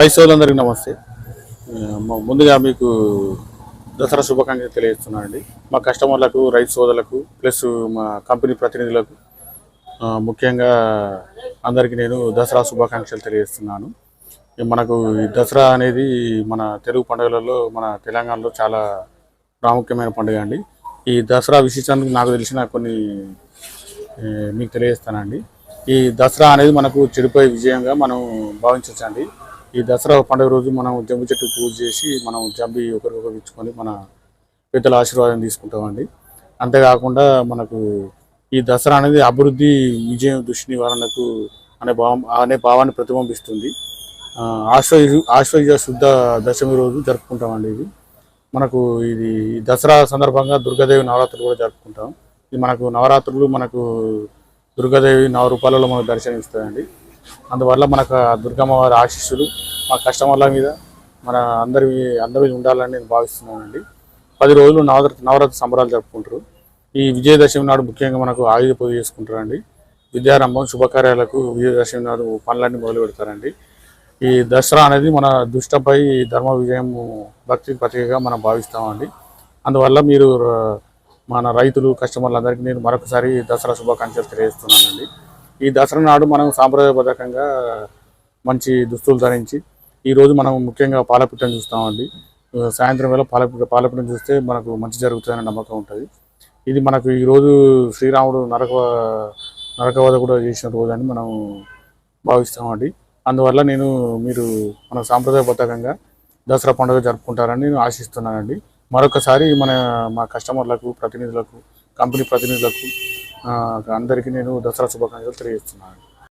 రైతు సోదరులందరికీ నమస్తే. ముందుగా మీకు దసరా శుభాకాంక్షలు తెలియజేస్తున్నానండి. మా కస్టమర్లకు, రైతు సోదరులకు, ప్లస్ మా కంపెనీ ప్రతినిధులకు ముఖ్యంగా అందరికీ నేను దసరా శుభాకాంక్షలు తెలియజేస్తున్నాను. మనకు ఈ దసరా అనేది మన తెలుగు పండుగలలో మన తెలంగాణలో చాలా ప్రాముఖ్యమైన పండుగ అండి. ఈ దసరా విశేషానికి నాకు తెలిసిన కొన్ని మీకు తెలియజేస్తానండి. ఈ దసరా అనేది మనకు చెడుపై విజయంగా మనం భావించవచ్చండి. ఈ దసరా పండుగ రోజు మనం జంబి చెట్టు పూజ చేసి మనం జంబి ఒకరికొకరు ఇచ్చుకొని మన పెద్దల ఆశీర్వాదం తీసుకుంటామండి. అంతేకాకుండా మనకు ఈ దసరా అనేది అభివృద్ధి, విజయం, దృష్టి నివారణకు అనే భావాన్ని ప్రతిబింబిస్తుంది. ఆశ్వయుజ శుద్ధ దశమి రోజు జరుపుకుంటామండి. ఇది మనకు ఇది దసరా సందర్భంగా దుర్గాదేవి నవరాత్రులు కూడా జరుపుకుంటాం. ఇది మనకు నవరాత్రులు మనకు దుర్గాదేవి 9 రూపాయలలో మనకు దర్శనమిస్తుందండి. అందువల్ల మనకు దుర్గమ్మ వారి ఆశీస్సులు మా కస్టమర్ల మీద అందరి ఉండాలని నేను భావిస్తున్నానండి. 10 రోజులు నవరాత్రి సంబరాలు జరుపుకుంటారు. ఈ విజయదశమి నాడు ముఖ్యంగా మనకు ఆయుధ పూజ చేసుకుంటారండి. విద్యారంభం, శుభకార్యాలకు విజయదశమి నాడు పనులన్నీ మొదలు పెడతారండి. ఈ దసరా అనేది మన దుష్టపై ధర్మ విజయం, భక్తి ప్రతీకగా మనం భావిస్తామండి. అందువల్ల మీరు మన రైతులు, కస్టమర్లందరికీ నేను మరొకసారి దసరా శుభాకాంక్షలు తెలియజేస్తున్నానండి. ఈ దసరా నాడు మనం సాంప్రదాయబద్ధంగా మంచి దుస్తులు ధరించి ఈరోజు మనం ముఖ్యంగా పాలపిట్టను చూస్తామండి. సాయంత్రం వేళ పాలపిట్టను చూస్తే మనకు మంచి జరుగుతుందనే నమ్మకం ఉంటుంది. ఇది మనకు ఈరోజు శ్రీరాముడు నరకవధ కూడా చేసిన రోజు అని మనం భావిస్తామండి. అందువల్ల మీరు మన సాంప్రదాయబద్ధంగా దసరా పండుగ జరుపుకుంటారని నేను ఆశిస్తున్నానండి. మరొకసారి మా కస్టమర్లకు, ప్రతినిధులకు, కంపెనీ ప్రతినిధులకు అందరికీ నేను దసరా శుభాకాంక్షలు తెలియజేస్తున్నాను.